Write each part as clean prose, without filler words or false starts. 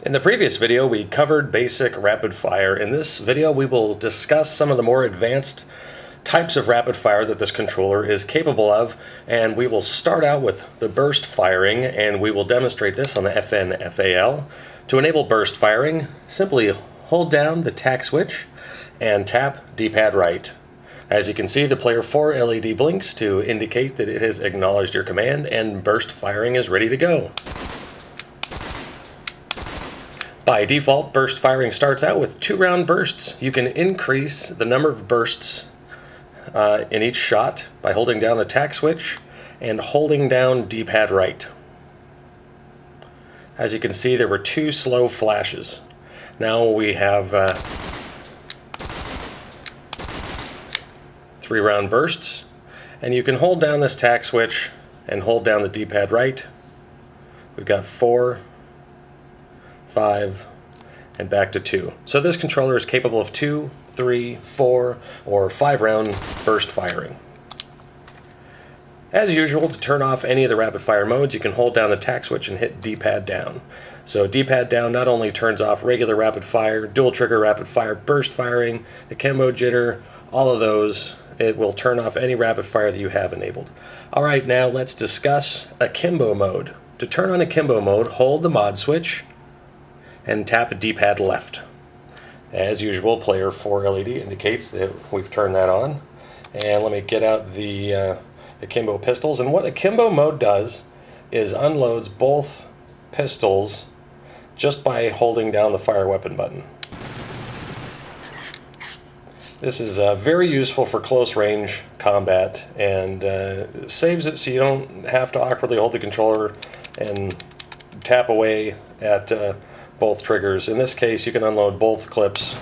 In the previous video, we covered basic rapid fire. In this video, we will discuss some of the more advanced types of rapid fire that this controller is capable of, and we will start out with the burst firing, and we will demonstrate this on the FN-FAL. To enable burst firing, simply hold down the tack switch and tap D-pad right. As you can see, the player 4 LED blinks to indicate that it has acknowledged your command and burst firing is ready to go. By default, burst firing starts out with 2-round bursts. You can increase the number of bursts in each shot by holding down the tack switch and holding down D-pad right. As you can see, there were 2 slow flashes. Now we have 3-round bursts, and you can hold down this tack switch and hold down the D-pad right. We've got 4, 5, and back to 2. So this controller is capable of 2, 3, 4, or 5-round burst firing. As usual, to turn off any of the rapid fire modes, you can hold down the tack switch and hit D-pad down. So D-pad down not only turns off regular rapid fire, dual trigger rapid fire, burst firing, Akimbo, Jitter, all of those. It will turn off any rapid fire that you have enabled. Alright, now let's discuss Akimbo mode. To turn on Akimbo mode, hold the mod switch and tap D-pad left. As usual, player 4 LED indicates that we've turned that on. And let me get out the Akimbo pistols. And what Akimbo mode does is unloads both pistols just by holding down the fire weapon button. This is very useful for close range combat, and saves it so you don't have to awkwardly hold the controller and tap away at both triggers. In this case, you can unload both clips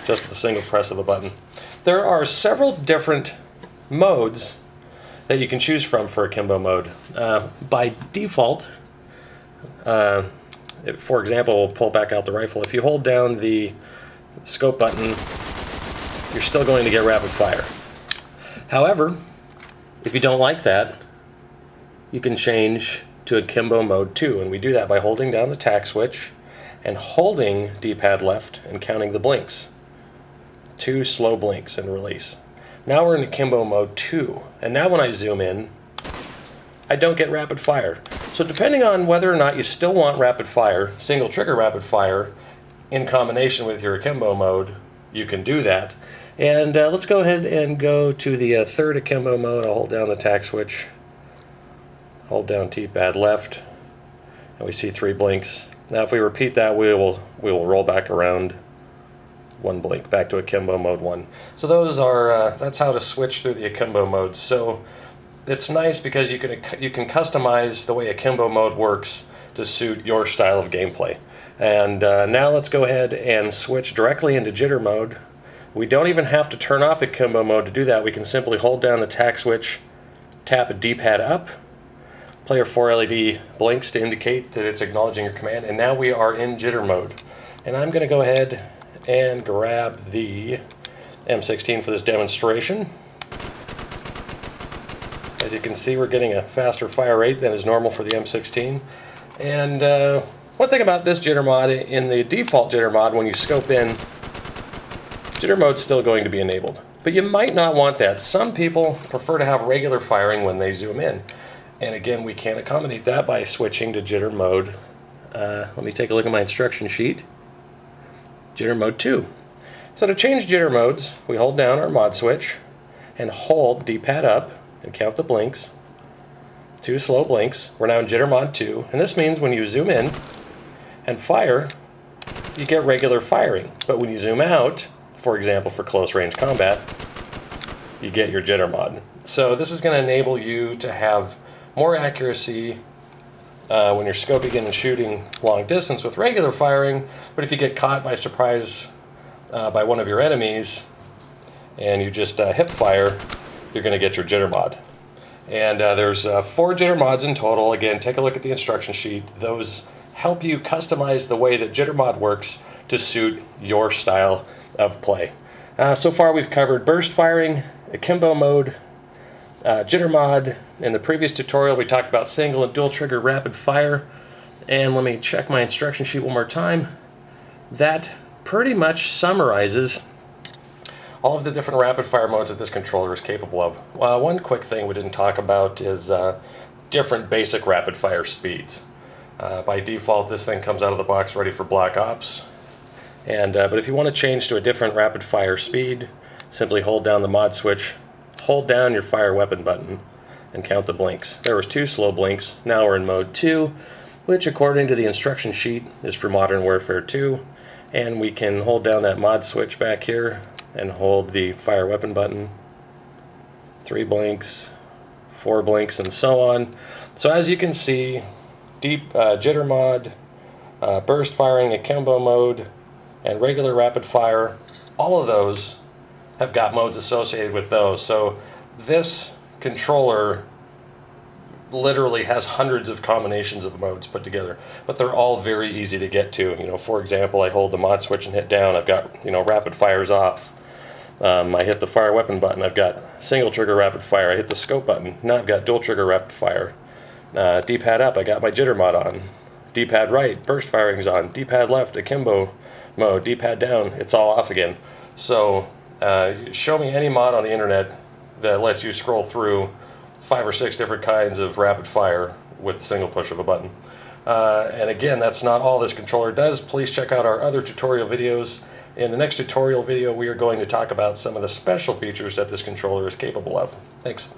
just with a single press of a button. There are several different modes that you can choose from for Akimbo mode. By default, for example, we'll pull back out the rifle. If you hold down the scope button, you're still going to get rapid fire. However, if you don't like that, you can change to Akimbo mode 2, and we do that by holding down the tack switch and holding D-pad left and counting the blinks. 2 slow blinks and release. Now we're in Akimbo mode 2, and now when I zoom in, I don't get rapid fire. So depending on whether or not you still want rapid fire, single trigger rapid fire, in combination with your Akimbo mode, you can do that. And let's go ahead and go to the third Akimbo mode. I'll hold down the tack switch, hold down D-pad left, and we see 3 blinks. Now if we repeat that, we will roll back around 1 blink, back to Akimbo mode 1. So those are that's how to switch through the Akimbo modes. So it's nice because you can customize the way Akimbo mode works to suit your style of gameplay. And now let's go ahead and switch directly into Jitter mode. We don't even have to turn off Akimbo mode to do that. We can simply hold down the tack switch, tap a D-pad up. Player 4 LED blinks to indicate that it's acknowledging your command, and now we are in Jitter mode. And I'm going to go ahead and grab the M16 for this demonstration. As you can see, we're getting a faster fire rate than is normal for the M16. And one thing about this Jitter mod, in the default Jitter mod, when you scope in, Jitter mode's still going to be enabled. But you might not want that. Some people prefer to have regular firing when they zoom in. And again, we can't accommodate that by switching to Jitter mode. Let me take a look at my instruction sheet. Jitter mode 2. So to change Jitter modes, we hold down our mod switch and hold D-pad up and count the blinks. 2 slow blinks. We're now in Jitter mod 2, and this means when you zoom in and fire, you get regular firing. But when you zoom out, for example, for close range combat, you get your Jitter mod. So this is going to enable you to have more accuracy when you're scoping in and shooting long distance with regular firing, but if you get caught by surprise by one of your enemies and you just hip fire, you're going to get your Jitter mod. And there's 4 Jitter mods in total. Again, take a look at the instruction sheet. Those help you customize the way that Jitter mod works to suit your style of play. So far we've covered burst firing, Akimbo mode, Jitter mod. In the previous tutorial we talked about single and dual trigger rapid fire, And let me check my instruction sheet one more time. That pretty much summarizes all of the different rapid fire modes that this controller is capable of. One quick thing we didn't talk about is different basic rapid fire speeds. By default, this thing comes out of the box ready for Black Ops. But if you want to change to a different rapid fire speed, simply hold down the mod switch, hold down your fire weapon button, and count the blinks. There was 2 slow blinks. Now we're in mode 2, which according to the instruction sheet is for Modern Warfare 2. And we can hold down that mod switch back here and hold the fire weapon button. 3 blinks, 4 blinks, and so on. So as you can see, deep jitter mod, burst firing, Akimbo mode, and regular rapid fire, all of those have got modes associated with those. So this controller literally has hundreds of combinations of modes put together, but they're all very easy to get to. You know, for example, I hold the mod switch and hit down, I've got, you know, rapid fires off. I hit the fire weapon button, I've got single trigger rapid fire. I hit the scope button, now I've got dual trigger rapid fire. D-pad up, I got my jitter mod on. D-pad right, burst firing's on. D-pad left, Akimbo mode. D-pad down, it's all off again. So show me any mod on the internet that lets you scroll through 5 or 6 different kinds of rapid fire with a single push of a button. And again, that's not all this controller does. Please check out our other tutorial videos. In the next tutorial video, we are going to talk about some of the special features that this controller is capable of. Thanks.